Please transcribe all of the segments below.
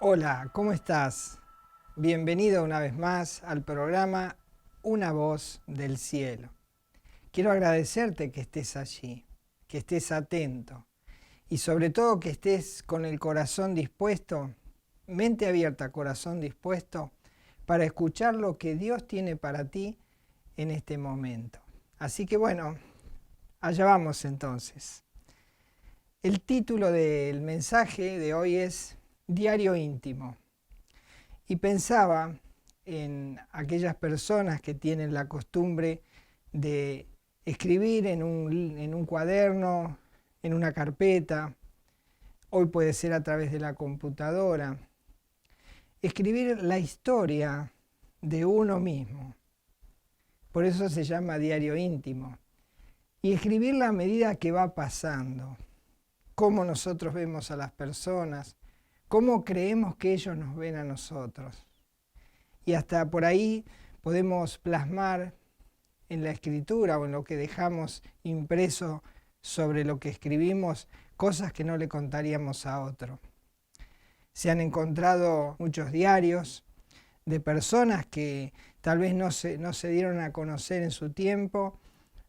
Hola, ¿cómo estás? Bienvenido una vez más al programa Una Voz del Cielo. Quiero agradecerte que estés allí, que estés atento y sobre todo que estés con el corazón dispuesto, mente abierta, corazón dispuesto para escuchar lo que Dios tiene para ti en este momento. Así que bueno, allá vamos entonces. El título del mensaje de hoy es Diario íntimo. Y pensaba en aquellas personas que tienen la costumbre de escribir en un cuaderno, en una carpeta, hoy puede ser a través de la computadora, escribir la historia de uno mismo. Por eso se llama diario íntimo. Y escribirla a medida que va pasando, cómo nosotros vemos a las personas, cómo creemos que ellos nos ven a nosotros. Y hasta por ahí podemos plasmar en la escritura o en lo que dejamos impreso sobre lo que escribimos cosas que no le contaríamos a otro. Se han encontrado muchos diarios de personas que tal vez no se dieron a conocer en su tiempo,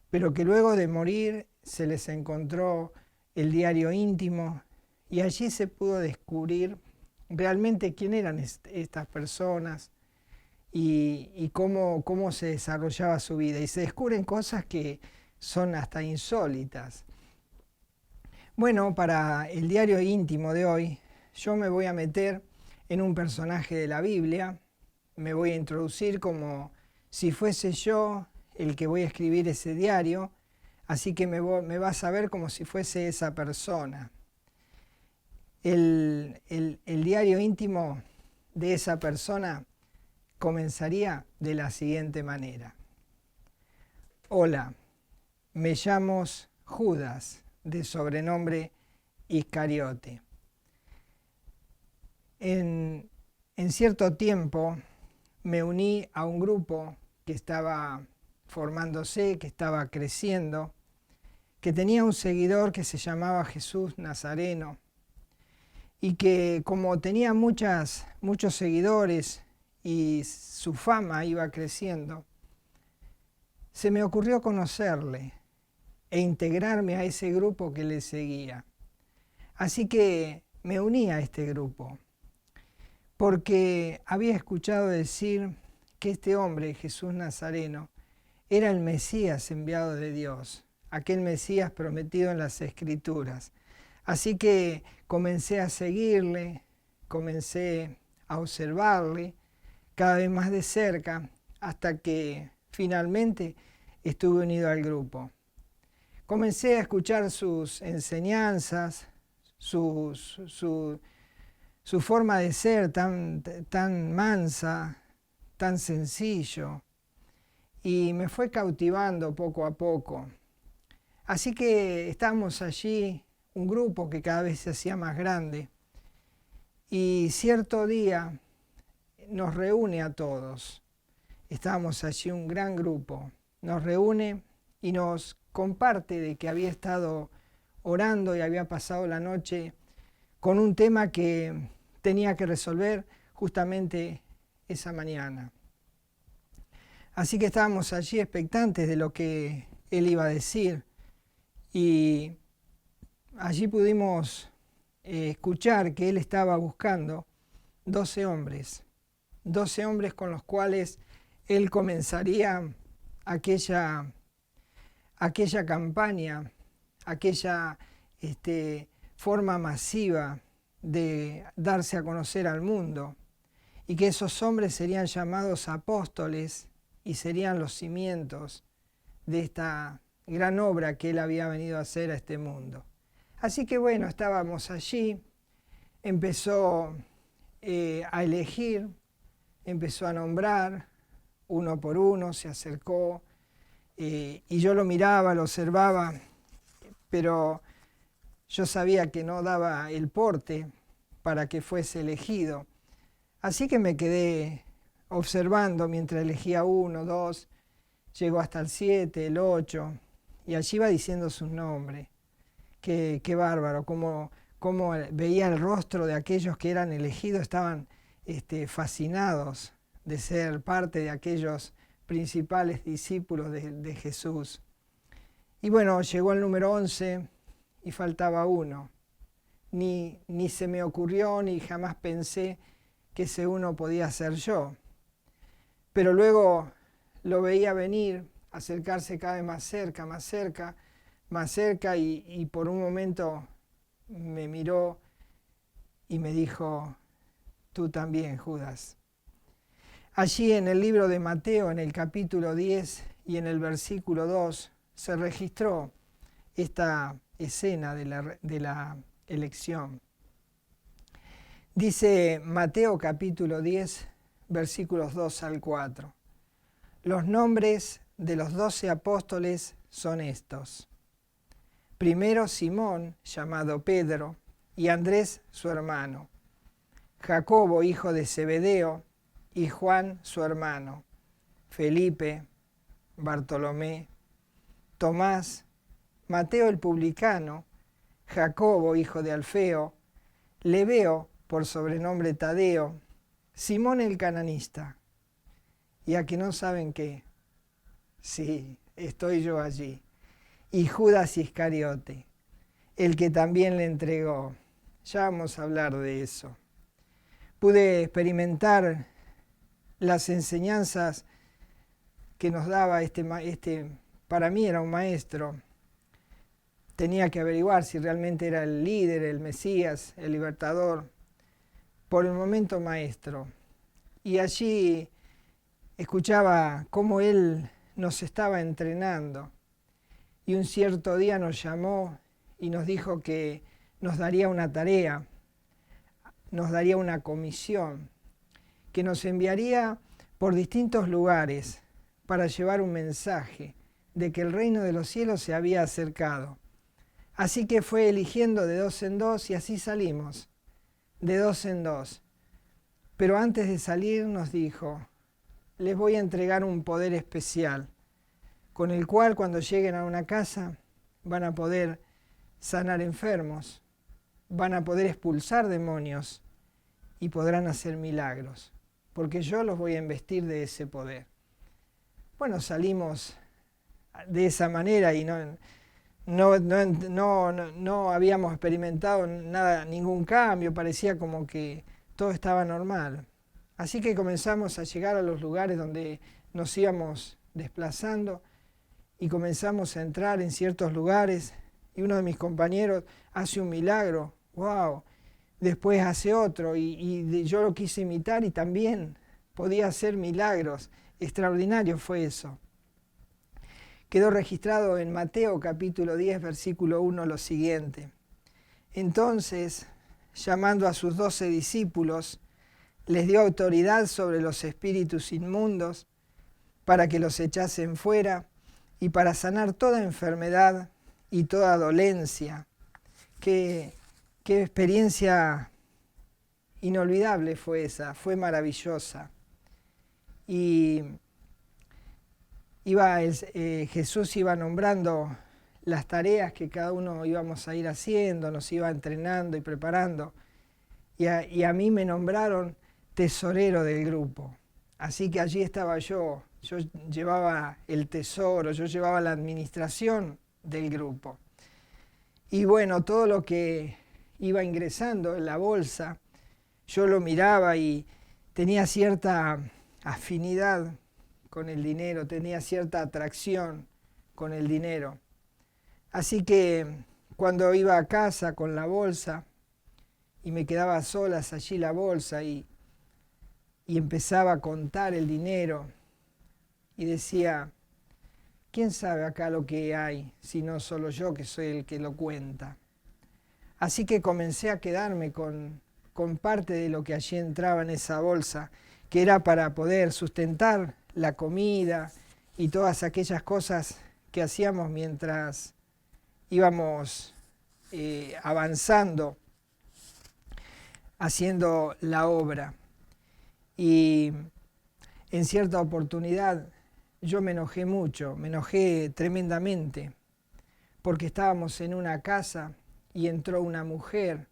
pero que luego de morir se les encontró el diario íntimo y allí se pudo descubrir realmente quién eran estas personas y cómo se desarrollaba su vida. Y se descubren cosas que son hasta insólitas. Bueno, para el diario íntimo de hoy, yo me voy a meter en un personaje de la Biblia, me voy a introducir como si fuese yo el que voy a escribir ese diario, así que me vas a ver como si fuese esa persona. El diario íntimo de esa persona comenzaría de la siguiente manera. Hola, me llamo Judas, de sobrenombre Iscariote. En cierto tiempo me uní a un grupo que estaba formándose, que estaba creciendo, que tenía un seguidor que se llamaba Jesús Nazareno y que como tenía muchos seguidores y su fama iba creciendo, se me ocurrió conocerle e integrarme a ese grupo que le seguía. Así que me uní a este grupo, porque había escuchado decir que este hombre, Jesús Nazareno, era el Mesías enviado de Dios, aquel Mesías prometido en las Escrituras. Así que comencé a seguirle, comencé a observarle cada vez más de cerca, hasta que finalmente estuve unido al grupo. Comencé a escuchar sus enseñanzas, su forma de ser tan mansa, tan sencillo, y me fue cautivando poco a poco. Así que estábamos allí, un grupo que cada vez se hacía más grande, y cierto día nos reúne a todos. Estábamos allí un gran grupo, nos reúne y nos comparte de que había estado orando y había pasado la noche con un tema que tenía que resolver justamente esa mañana. Así que estábamos allí expectantes de lo que él iba a decir y allí pudimos escuchar que él estaba buscando 12 hombres con los cuales él comenzaría aquella campaña, aquella forma masiva de darse a conocer al mundo, y que esos hombres serían llamados apóstoles y serían los cimientos de esta gran obra que él había venido a hacer a este mundo. Así que bueno, estábamos allí, empezó a elegir, empezó a nombrar uno por uno, se acercó y yo lo miraba, lo observaba, pero yo sabía que no daba el porte para que fuese elegido. Así que me quedé observando mientras elegía 1, 2, llegó hasta el 7, el 8, y allí iba diciendo su nombre. Qué bárbaro, cómo cómo veía el rostro de aquellos que eran elegidos, estaban fascinados de ser parte de aquellos principales discípulos de Jesús. Y bueno, llegó el número 11 y faltaba uno. Ni se me ocurrió, ni jamás pensé que ese uno podía ser yo. Pero luego lo veía venir, acercarse cada vez más cerca, más cerca, más cerca, y por un momento me miró y me dijo: tú también, Judas. Allí en el libro de Mateo, en el capítulo 10 y en el versículo 2, se registró esta escena de la elección. Dice Mateo capítulo 10, versículos 2 al 4. Los nombres de los 12 apóstoles son estos. Primero Simón, llamado Pedro, y Andrés su hermano, Jacobo, hijo de Zebedeo, y Juan su hermano, Felipe, Bartolomé, Tomás, Mateo el publicano, Jacobo, hijo de Alfeo, Lebeo, por sobrenombre Tadeo, Simón el cananista. ¿Y a que no saben qué? Sí, estoy yo allí. Y Judas Iscariote, el que también le entregó. Ya vamos a hablar de eso. Pude experimentar las enseñanzas que nos daba para mí era un maestro. Tenía que averiguar si realmente era el líder, el Mesías, el libertador, por el momento maestro. Y allí escuchaba cómo él nos estaba entrenando. Y un cierto día nos llamó y nos dijo que nos daría una tarea, nos daría una comisión, que nos enviaría por distintos lugares para llevar un mensaje de que el reino de los cielos se había acercado. Así que fue eligiendo de 2 en 2 y así salimos, de 2 en 2. Pero antes de salir nos dijo: les voy a entregar un poder especial, con el cual cuando lleguen a una casa van a poder sanar enfermos, van a poder expulsar demonios y podrán hacer milagros, porque yo los voy a investir de ese poder. Bueno, salimos de esa manera y no habíamos experimentado nada, ningún cambio, parecía como que todo estaba normal. Así que comenzamos a llegar a los lugares donde nos íbamos desplazando y comenzamos a entrar en ciertos lugares y uno de mis compañeros hace un milagro, wow, después hace otro y yo lo quise imitar y también podía hacer milagros. Extraordinario fue eso. Quedó registrado en Mateo capítulo 10, versículo 1 lo siguiente. Entonces, llamando a sus 12 discípulos, les dio autoridad sobre los espíritus inmundos para que los echasen fuera y para sanar toda enfermedad y toda dolencia. Qué experiencia inolvidable fue esa, fue maravillosa. Y Jesús iba nombrando las tareas que cada uno íbamos a ir haciendo, nos iba entrenando y preparando. Y a mí me nombraron tesorero del grupo. Así que allí estaba yo llevaba el tesoro, yo llevaba la administración del grupo. Y bueno, todo lo que iba ingresando en la bolsa, yo lo miraba y tenía cierta afinidad con el dinero, tenía cierta atracción con el dinero. Así que cuando iba a casa con la bolsa y me quedaba a solas allí la bolsa y empezaba a contar el dinero y decía, ¿quién sabe acá lo que hay, si no solo yo que soy el que lo cuenta? Así que comencé a quedarme con parte de lo que allí entraba en esa bolsa, que era para poder sustentar la comida y todas aquellas cosas que hacíamos mientras íbamos avanzando, haciendo la obra. Y en cierta oportunidad yo me enojé mucho, me enojé tremendamente, porque estábamos en una casa y entró una mujer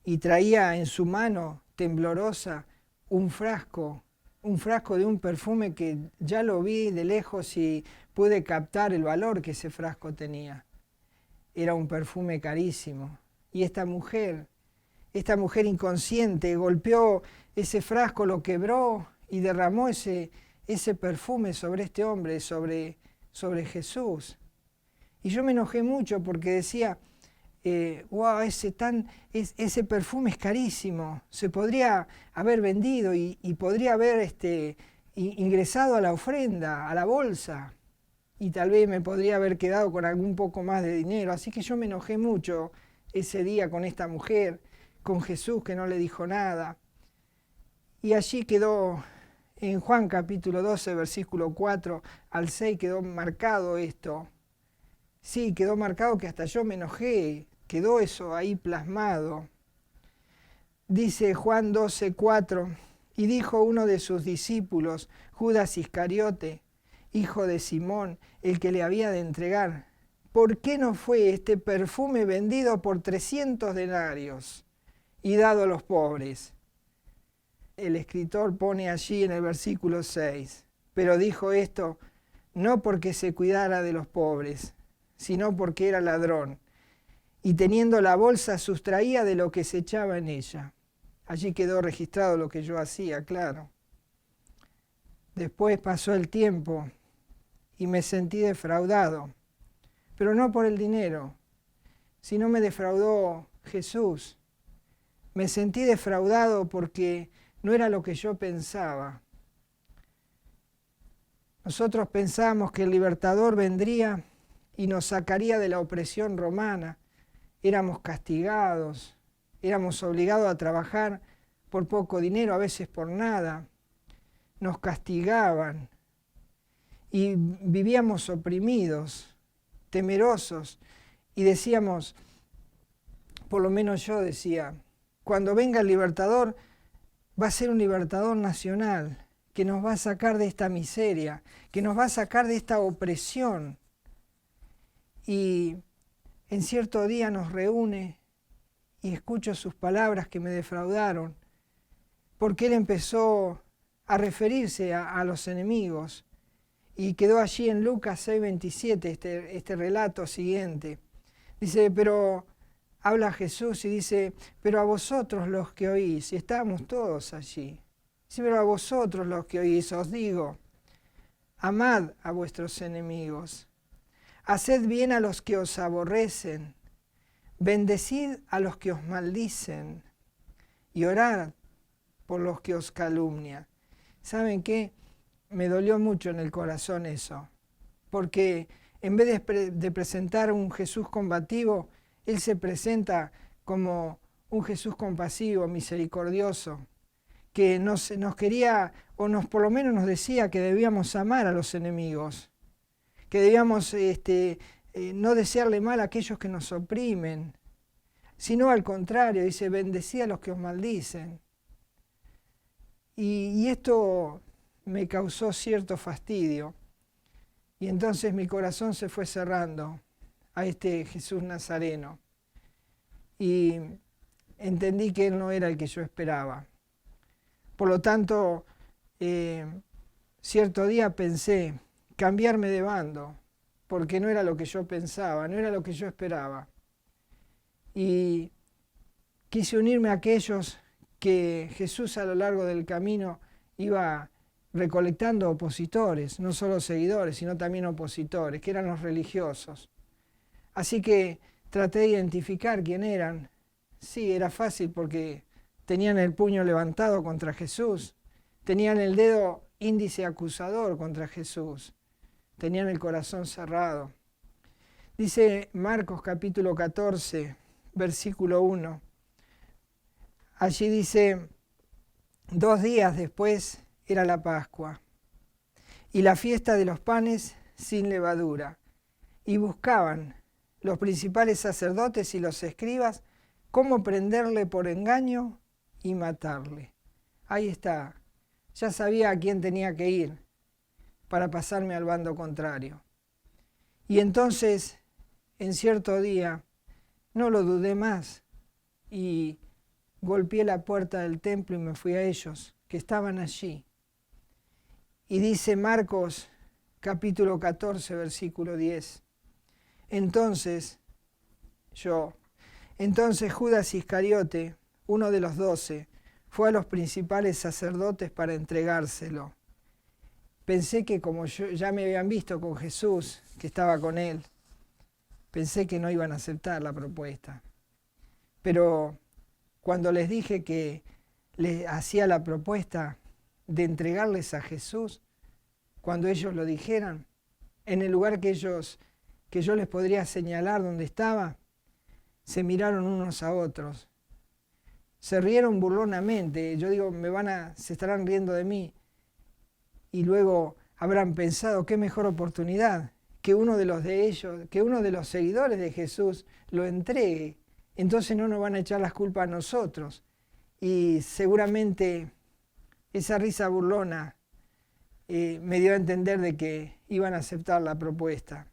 y traía en su mano temblorosa un frasco de un perfume que ya lo vi de lejos y pude captar el valor que ese frasco tenía. Era un perfume carísimo. Y esta mujer inconsciente golpeó ese frasco, lo quebró y derramó ese perfume sobre este hombre, sobre Jesús. Y yo me enojé mucho porque decía, wow, ese perfume es carísimo, se podría haber vendido y podría haber ingresado a la ofrenda, a la bolsa, y tal vez me podría haber quedado con algún poco más de dinero. Así que yo me enojé mucho ese día con esta mujer, con Jesús que no le dijo nada. Y allí quedó, en Juan capítulo 12, versículo 4 al 6, quedó marcado esto. Sí, quedó marcado que hasta yo me enojé, quedó eso ahí plasmado. Dice Juan 12, 4, y dijo uno de sus discípulos, Judas Iscariote, hijo de Simón, el que le había de entregar, ¿por qué no fue este perfume vendido por 300 denarios y dado a los pobres? El escritor pone allí en el versículo 6, pero dijo esto no porque se cuidara de los pobres, sino porque era ladrón, y teniendo la bolsa sustraía de lo que se echaba en ella. Allí quedó registrado lo que yo hacía, claro. Después pasó el tiempo y me sentí defraudado, pero no por el dinero, sino me defraudó Jesús. Me sentí defraudado porque no era lo que yo pensaba. Nosotros pensábamos que el libertador vendría y nos sacaría de la opresión romana. Éramos castigados, éramos obligados a trabajar por poco dinero, a veces por nada. Nos castigaban y vivíamos oprimidos, temerosos, y decíamos, por lo menos yo decía, cuando venga el libertador va a ser un libertador nacional que nos va a sacar de esta miseria, que nos va a sacar de esta opresión. Y en cierto día nos reúne y escucho sus palabras que me defraudaron, porque él empezó a referirse a los enemigos y quedó allí en Lucas 6:27 este relato siguiente. Dice, pero habla Jesús y dice, pero a vosotros los que oís, y estábamos todos allí, dice, pero a vosotros los que oís os digo, amad a vuestros enemigos, haced bien a los que os aborrecen, bendecid a los que os maldicen y orad por los que os calumnian. ¿Saben qué? Me dolió mucho en el corazón eso, porque en vez de presentar un Jesús combativo, Él se presenta como un Jesús compasivo, misericordioso, que nos quería, por lo menos nos decía que debíamos amar a los enemigos, que debíamos no desearle mal a aquellos que nos oprimen, sino al contrario, dice, bendecid a los que os maldicen. Y esto me causó cierto fastidio. Y entonces mi corazón se fue cerrando a este Jesús Nazareno. Y entendí que Él no era el que yo esperaba. Por lo tanto, cierto día pensé cambiarme de bando, porque no era lo que yo pensaba, no era lo que yo esperaba. Y quise unirme a aquellos que Jesús a lo largo del camino iba recolectando opositores, no solo seguidores, sino también opositores, que eran los religiosos. Así que traté de identificar quién eran. Sí, era fácil porque tenían el puño levantado contra Jesús, tenían el dedo índice acusador contra Jesús, tenían el corazón cerrado. Dice Marcos capítulo 14, versículo 1. Allí dice, 2 días después era la Pascua y la fiesta de los panes sin levadura, y buscaban los principales sacerdotes y los escribas cómo prenderle por engaño y matarle. Ahí está, ya sabía a quién tenía que ir para pasarme al bando contrario. Y entonces, en cierto día, No lo dudé más y golpeé la puerta del templo y me fui a ellos, que estaban allí. Y dice Marcos capítulo 14, versículo 10. Entonces Judas Iscariote, uno de los 12, fue a los principales sacerdotes para entregárselo. Pensé que como ya me habían visto con Jesús, que estaba con él, pensé que no iban a aceptar la propuesta. Pero cuando les dije que les hacía la propuesta de entregarles a Jesús, cuando ellos lo dijeran, en el lugar que yo les podría señalar donde estaba, se miraron unos a otros. Se rieron burlonamente. Yo digo, se estarán riendo de mí. Y luego habrán pensado, qué mejor oportunidad que uno de los seguidores de Jesús lo entregue. Entonces no nos van a echar las culpas a nosotros. Y seguramente esa risa burlona me dio a entender de que iban a aceptar la propuesta.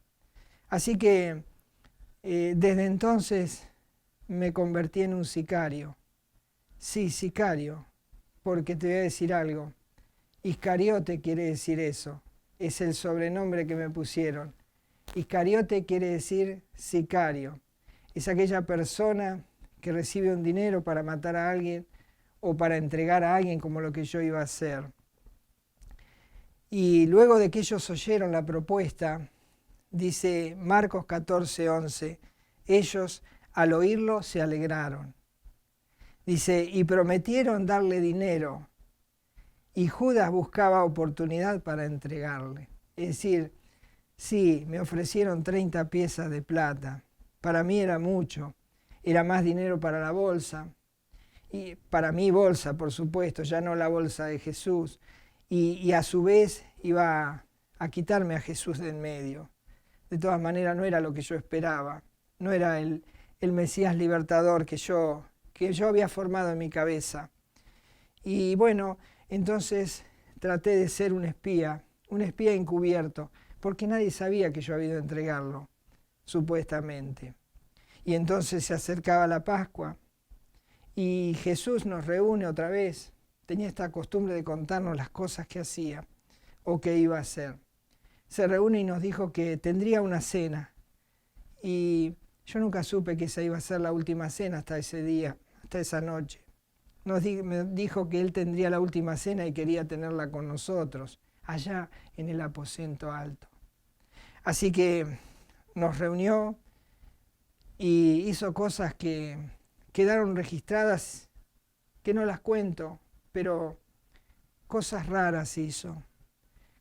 Así que desde entonces me convertí en un sicario. Sí, sicario, porque te voy a decir algo. Iscariote quiere decir eso, es el sobrenombre que me pusieron. Iscariote quiere decir sicario. Es aquella persona que recibe un dinero para matar a alguien o para entregar a alguien como lo que yo iba a hacer. Y luego de que ellos oyeron la propuesta, dice Marcos 14:11, ellos al oírlo se alegraron. Dice, y prometieron darle dinero. Y Judas buscaba oportunidad para entregarle. Es decir, sí, me ofrecieron 30 piezas de plata. Para mí era mucho. Era más dinero para la bolsa. Y para mi bolsa, por supuesto, ya no la bolsa de Jesús. Y a su vez iba a quitarme a Jesús de en medio. De todas maneras, no era lo que yo esperaba. No era el Mesías libertador que yo había formado en mi cabeza. Y bueno, entonces traté de ser un espía encubierto, porque nadie sabía que yo había ido a entregarlo, supuestamente. Y entonces se acercaba la Pascua y Jesús nos reúne otra vez. Tenía esta costumbre de contarnos las cosas que hacía o que iba a hacer. Se reúne y nos dijo que tendría una cena. Y yo nunca supe que esa iba a ser la última cena hasta ese día, hasta esa noche. Me dijo que él tendría la última cena y quería tenerla con nosotros, allá en el aposento alto. Así que nos reunió y hizo cosas que quedaron registradas, que no las cuento, pero cosas raras hizo.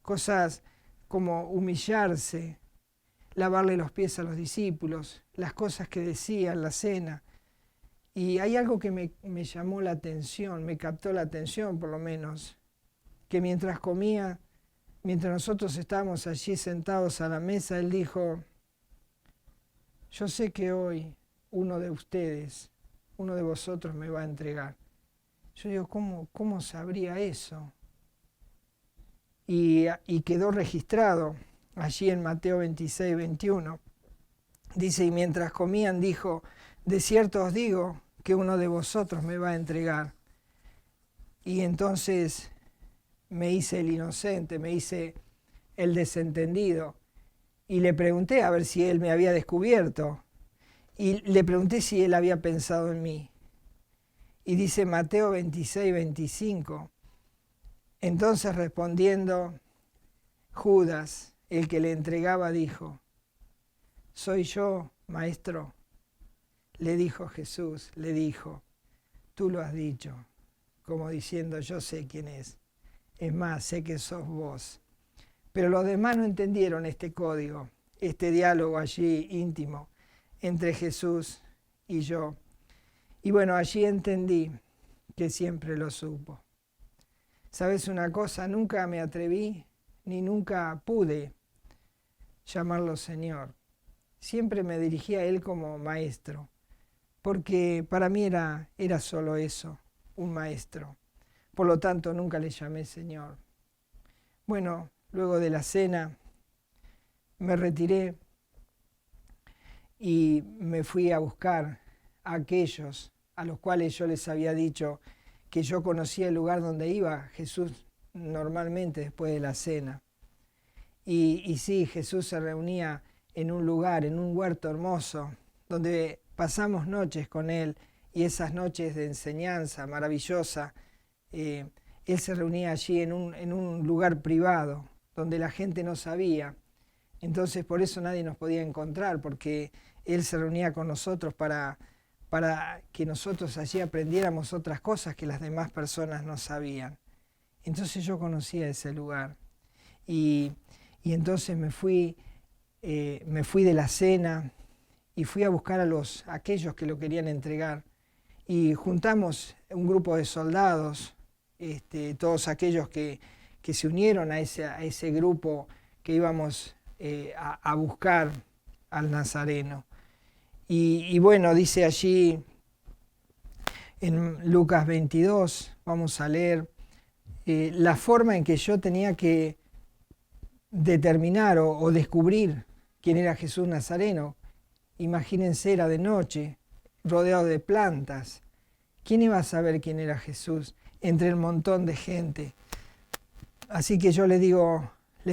Cosas como humillarse, lavarle los pies a los discípulos, las cosas que decía en la cena. Y hay algo que me llamó la atención, me captó la atención por lo menos, que mientras comía, mientras nosotros estábamos allí sentados a la mesa, él dijo, yo sé que hoy uno de ustedes, uno de vosotros me va a entregar. Yo digo, ¿cómo sabría eso? Y quedó registrado allí en Mateo 26:21. Dice, y mientras comían dijo, de cierto os digo que uno de vosotros me va a entregar. Y entonces me hice el inocente, me hice el desentendido. Y le pregunté a ver si él me había descubierto. Y le pregunté si él había pensado en mí. Y dice Mateo 26:25. Entonces respondiendo, Judas, el que le entregaba, dijo, ¿soy yo, maestro? Le dijo Jesús, le dijo, tú lo has dicho, como diciendo, yo sé quién es. Es más, sé que sos vos. Pero los demás no entendieron este código, este diálogo allí íntimo entre Jesús y yo. Y bueno, allí entendí que siempre lo supo. ¿Sabes una cosa? Nunca me atreví ni nunca pude llamarlo Señor. Siempre me dirigí a Él como maestro, porque para mí era solo eso, un maestro. Por lo tanto, nunca le llamé Señor. Bueno, luego de la cena me retiré y me fui a buscar a aquellos a los cuales yo les había dicho que yo conocía el lugar donde iba Jesús normalmente después de la cena. Y sí, Jesús se reunía en un lugar, en un huerto hermoso, donde pasamos noches con Él, y esas noches de enseñanza maravillosa, Él se reunía allí en un lugar privado, donde la gente no sabía. Entonces por eso nadie nos podía encontrar, porque Él se reunía con nosotros para que nosotros allí aprendiéramos otras cosas que las demás personas no sabían. Entonces yo conocía ese lugar. Y entonces me fui de la cena y fui a buscar a aquellos que lo querían entregar. Y juntamos un grupo de soldados, todos aquellos que se unieron a ese grupo que íbamos a buscar al Nazareno. Y bueno, dice allí en Lucas 22, vamos a leer la forma en que yo tenía que determinar o descubrir quién era Jesús Nazareno. Imagínense, era de noche, rodeado de plantas. ¿Quién iba a saber quién era Jesús entre el montón de gente? Así que yo les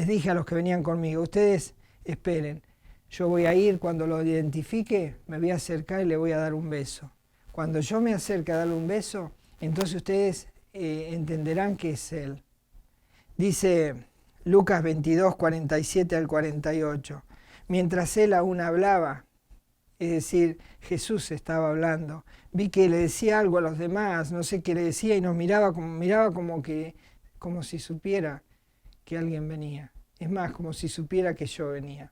dije a los que venían conmigo, ustedes esperen, yo voy a ir, cuando lo identifique, me voy a acercar y le voy a dar un beso. Cuando yo me acerque a darle un beso, entonces ustedes entenderán que es Él. Dice Lucas 22, 47 al 48. Mientras Él aún hablaba, es decir, Jesús estaba hablando, vi que le decía algo a los demás, no sé qué le decía, y nos miraba como si supiera que alguien venía. Es más, como si supiera que yo venía.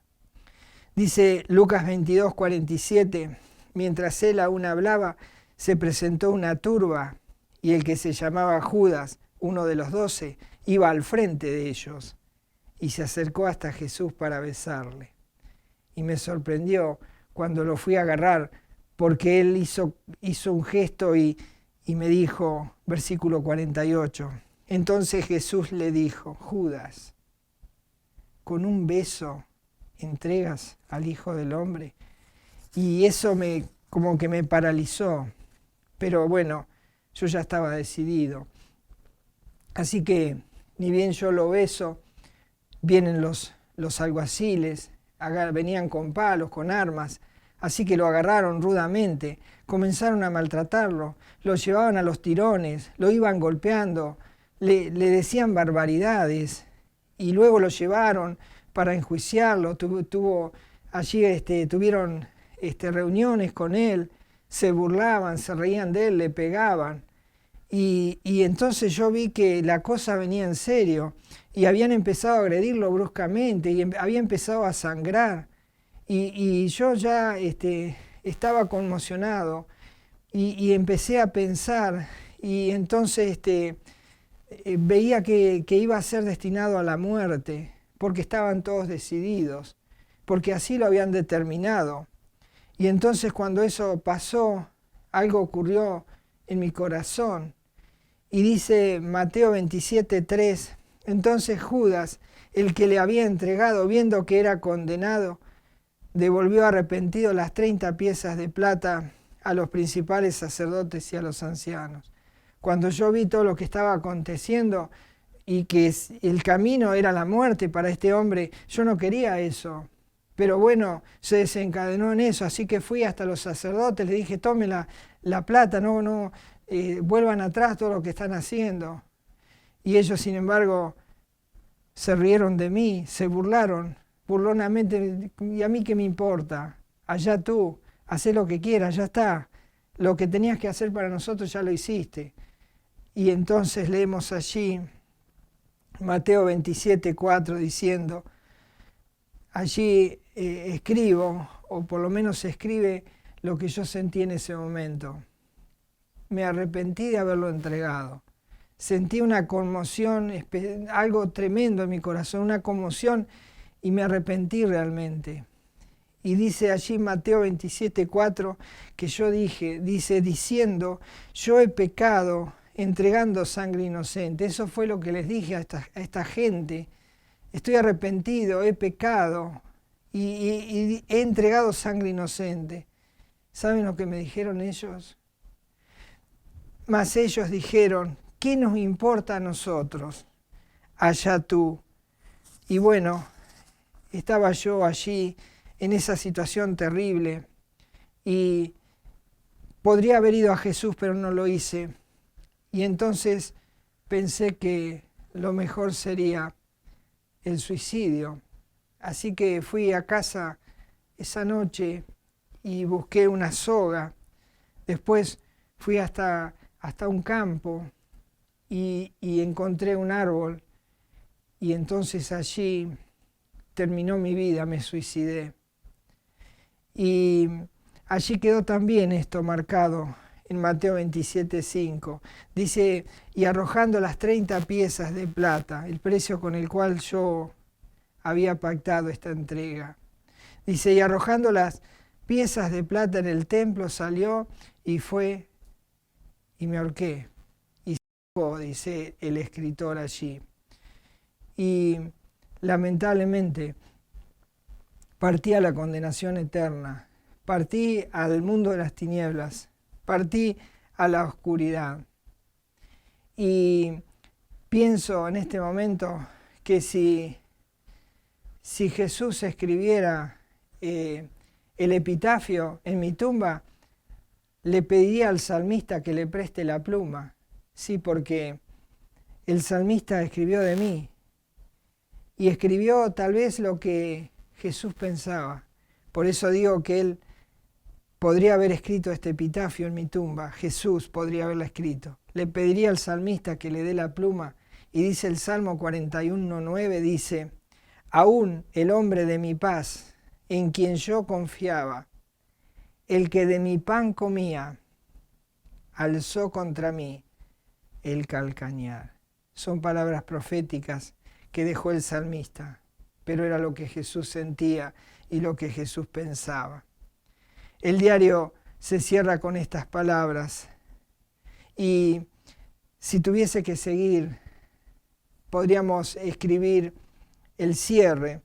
Dice Lucas 22, 47, mientras Él aún hablaba, se presentó una turba, y el que se llamaba Judas, uno de los 12, iba al frente de ellos, y se acercó hasta Jesús para besarle. Y me sorprendió cuando lo fui a agarrar, porque Él hizo un gesto y me dijo, versículo 48, entonces Jesús le dijo, Judas, con un beso entregas al Hijo del Hombre. Y eso como que me paralizó, pero bueno, yo ya estaba decidido. Así que ni bien yo lo beso, vienen los alguaciles, venían con palos, con armas, así que lo agarraron rudamente, comenzaron a maltratarlo, lo llevaban a los tirones, lo iban golpeando, le decían barbaridades y luego lo llevaron para enjuiciarlo. Allí tuvieron reuniones con él, se burlaban, se reían de él, le pegaban. Y entonces yo vi que la cosa venía en serio y habían empezado a agredirlo bruscamente y había empezado a sangrar. Y yo ya estaba conmocionado y empecé a pensar, y entonces veía que iba a ser destinado a la muerte, porque estaban todos decididos, porque así lo habían determinado. Y entonces cuando eso pasó, algo ocurrió en mi corazón. Y dice Mateo 27:3, entonces Judas, el que le había entregado, viendo que era condenado, devolvió arrepentido las 30 piezas de plata a los principales sacerdotes y a los ancianos. Cuando yo vi todo lo que estaba aconteciendo y que el camino era la muerte para este hombre, yo no quería eso. Pero bueno, se desencadenó en eso, así que fui hasta los sacerdotes, les dije, tomen la plata, no vuelvan atrás todo lo que están haciendo. Y ellos, sin embargo, se rieron de mí, se burlaron, burlonamente, y a mí qué me importa, allá tú, hacé lo que quieras, ya está, lo que tenías que hacer para nosotros ya lo hiciste. Y entonces leemos allí Mateo 27:4 diciendo, allí escribo, o por lo menos se escribe lo que yo sentí en ese momento. Me arrepentí de haberlo entregado. Sentí una conmoción, algo tremendo en mi corazón, una conmoción, y me arrepentí realmente. Y dice allí Mateo 27:4 que yo dice, diciendo, yo he pecado entregando sangre inocente. Eso fue lo que les dije a esta gente. Estoy arrepentido, he pecado. y he entregado sangre inocente. ¿Saben lo que me dijeron ellos? Mas ellos dijeron, ¿qué nos importa a nosotros? Allá tú. Y bueno, estaba yo allí en esa situación terrible y podría haber ido a Jesús, pero no lo hice. Y entonces pensé que lo mejor sería el suicidio. Así que fui a casa esa noche y busqué una soga. Después fui hasta un campo y encontré un árbol. Y entonces allí terminó mi vida, me suicidé. Y allí quedó también esto marcado en Mateo 27:5. Dice, y arrojando las 30 piezas de plata, el precio con el cual yo había pactado esta entrega. Dice, y arrojando las piezas de plata en el templo, salió y fue y me ahorqué. Y dice el escritor allí. Y lamentablemente partí a la condenación eterna, partí al mundo de las tinieblas, partí a la oscuridad. Y pienso en este momento que si Jesús escribiera el epitafio en mi tumba, le pediría al salmista que le preste la pluma, sí, porque el salmista escribió de mí y escribió tal vez lo que Jesús pensaba. Por eso digo que él podría haber escrito este epitafio en mi tumba, Jesús podría haberla escrito. Le pediría al salmista que le dé la pluma y dice el Salmo 41:9, dice, aún el hombre de mi paz, en quien yo confiaba, el que de mi pan comía, alzó contra mí el calcañar. Son palabras proféticas que dejó el salmista, pero era lo que Jesús sentía y lo que Jesús pensaba. El diario se cierra con estas palabras y si tuviese que seguir, podríamos escribir el cierre,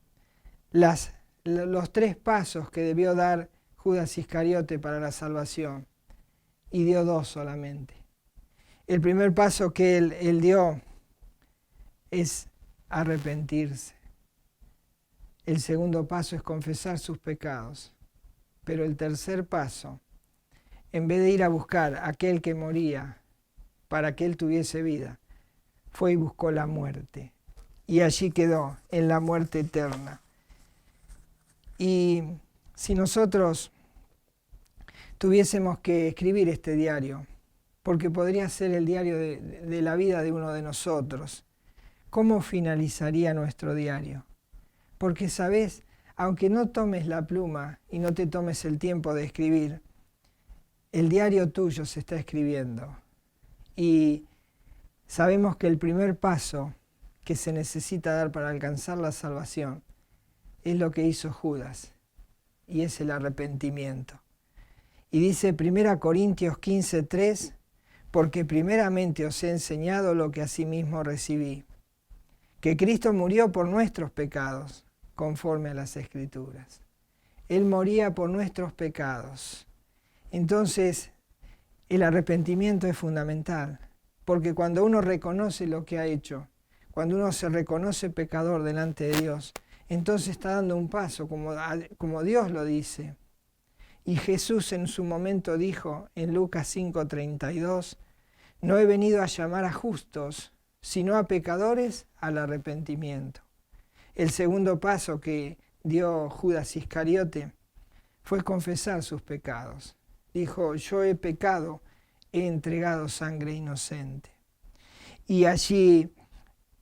los 3 pasos que debió dar Judas Iscariote para la salvación, y dio 2 solamente. El primer paso que él dio es arrepentirse. El segundo paso es confesar sus pecados. Pero el tercer paso, en vez de ir a buscar a aquel que moría para que él tuviese vida, fue y buscó la muerte. Y allí quedó, en la muerte eterna. Y si nosotros tuviésemos que escribir este diario, porque podría ser el diario de la vida de uno de nosotros, ¿cómo finalizaría nuestro diario? Porque, ¿sabes? Aunque no tomes la pluma y no te tomes el tiempo de escribir, el diario tuyo se está escribiendo. Y sabemos que el primer paso que se necesita dar para alcanzar la salvación es lo que hizo Judas, y es el arrepentimiento. Y dice 1 Corintios 15:3, porque primeramente os he enseñado lo que asimismo recibí, que Cristo murió por nuestros pecados, conforme a las Escrituras. Él moría por nuestros pecados. Entonces, el arrepentimiento es fundamental, porque cuando uno reconoce lo que ha hecho, cuando uno se reconoce pecador delante de Dios, entonces está dando un paso, como Dios lo dice. Y Jesús en su momento dijo en Lucas 5:32, no he venido a llamar a justos, sino a pecadores al arrepentimiento. El segundo paso que dio Judas Iscariote fue confesar sus pecados. Dijo, yo he pecado, he entregado sangre inocente. Y allí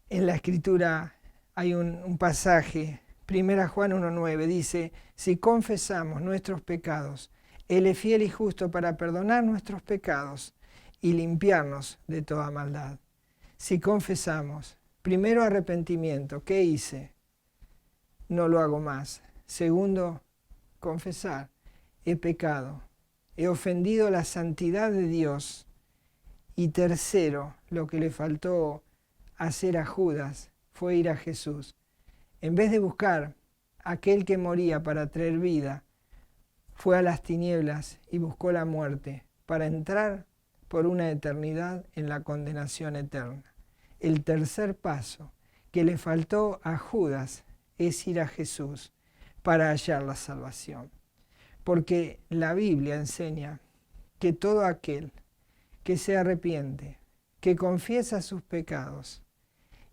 en la Escritura hay un pasaje, 1 Juan 1:9, dice, si confesamos nuestros pecados, Él es fiel y justo para perdonar nuestros pecados y limpiarnos de toda maldad. Si confesamos, primero arrepentimiento, ¿qué hice? No lo hago más. Segundo, confesar, he pecado, he ofendido la santidad de Dios. Y tercero, lo que le faltó hacer a Judas fue ir a Jesús. En vez de buscar aquel que moría para traer vida, fue a las tinieblas y buscó la muerte para entrar por una eternidad en la condenación eterna. El tercer paso que le faltó a Judas es ir a Jesús para hallar la salvación. Porque la Biblia enseña que todo aquel que se arrepiente, que confiesa sus pecados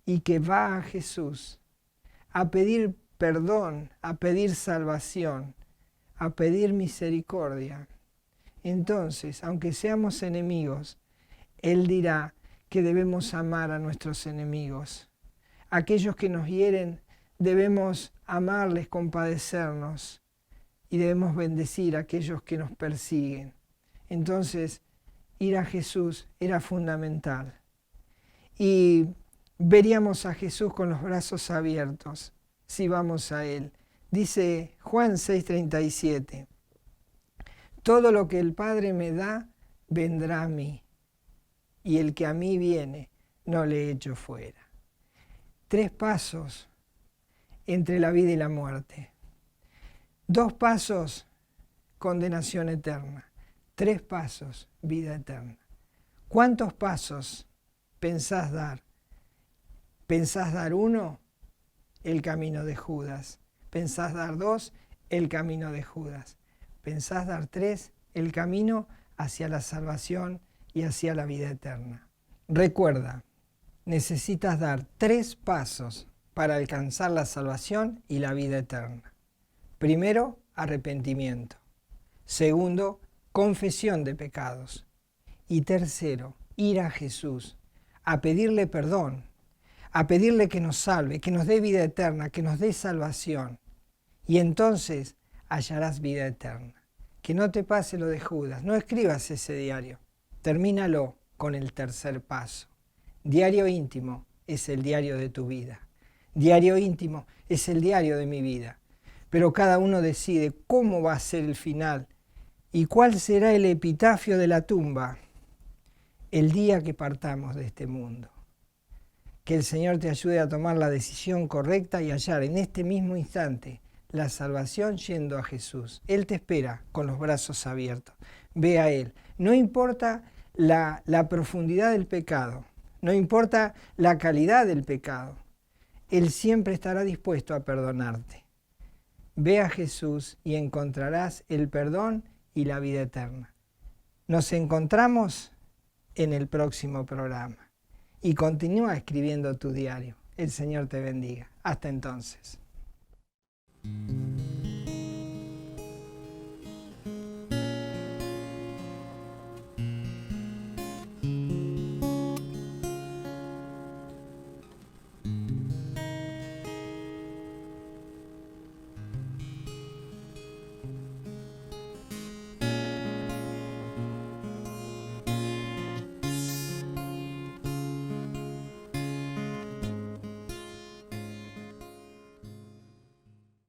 y que va a Jesús a pedir perdón, a pedir salvación, a pedir misericordia, entonces, aunque seamos enemigos, Él dirá que debemos amar a nuestros enemigos. Aquellos que nos hieren, debemos amarles, compadecernos y debemos bendecir a aquellos que nos persiguen. Entonces, ir a Jesús era fundamental. Y veríamos a Jesús con los brazos abiertos si vamos a Él. Dice Juan 6:37, todo lo que el Padre me da, vendrá a mí, y el que a mí viene, no le echo fuera. 3 pasos entre la vida y la muerte. 2 pasos, condenación eterna. 3 pasos, vida eterna. ¿Cuántos pasos pensás dar? ¿Pensás dar 1? El camino de Judas. ¿Pensás dar 2? El camino de Judas. ¿Pensás dar 3? El camino hacia la salvación y hacia la vida eterna. Recuerda, necesitas dar 3 pasos para alcanzar la salvación y la vida eterna. Primero, arrepentimiento. Segundo, confesión de pecados. Y tercero, ir a Jesús, a pedirle perdón, a pedirle que nos salve, que nos dé vida eterna, que nos dé salvación. Y entonces hallarás vida eterna. Que no te pase lo de Judas. No escribas ese diario. Termínalo con el tercer paso. Diario íntimo es el diario de tu vida. Diario íntimo es el diario de mi vida. Pero cada uno decide cómo va a ser el final y cuál será el epitafio de la tumba el día que partamos de este mundo. Que el Señor te ayude a tomar la decisión correcta y hallar en este mismo instante la salvación yendo a Jesús. Él te espera con los brazos abiertos. Ve a Él. No importa la profundidad del pecado, no importa la calidad del pecado, Él siempre estará dispuesto a perdonarte. Ve a Jesús y encontrarás el perdón y la vida eterna. Nos encontramos en el próximo programa. Y continúa escribiendo tu diario. El Señor te bendiga. Hasta entonces.